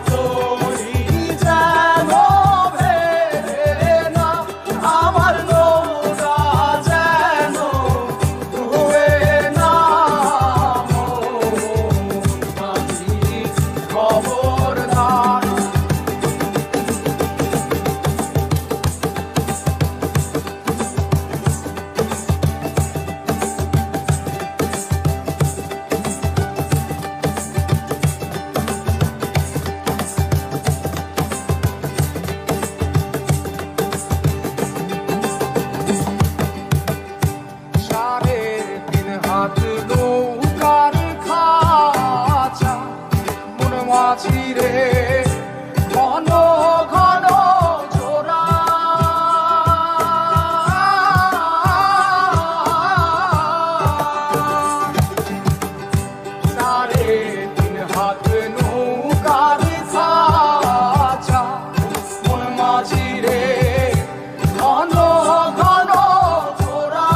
তরি যেন ভেড়ে না, আমার নৌকা যেন ডুবে না। মাঝি খবরদার। নৌকার খাঁচা মন মাঝি রে, ঘন ঘন জোড়া। সাড়ে তিন হাত নৌকার খাঁচা মন মাঝি রে, ঘন ঘন জোড়া।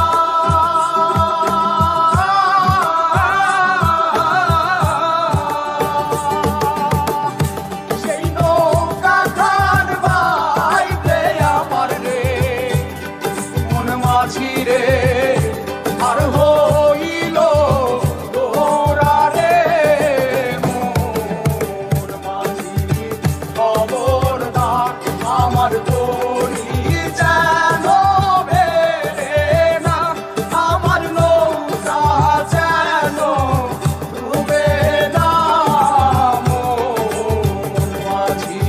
রে আর হইল তোরা রে, মোর মাঝি খবরদার। আমার তরি যেন ভেড়ে না, আমার নৌকা যেন ডুবে না। মোর মাঝি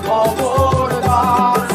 খবরদার।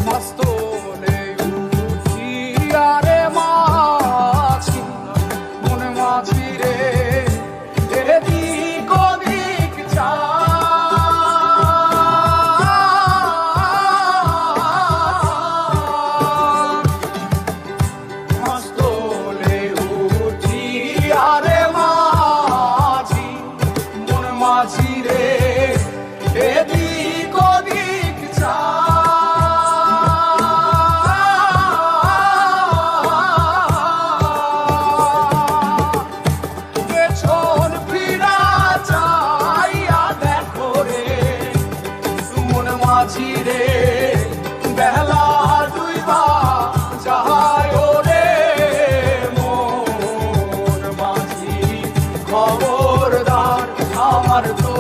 মস্তলে উঠিয়ারে মাঝি মন মাঝি রে, এদিক ওদিক মস্তলে উঠিয়ারে মাঝি মন মাঝি রে, এদিক ওদিক মাঝি রে, বেলা ডুইবা যায় রে। মোর মাঝি খবরদার। আমার তো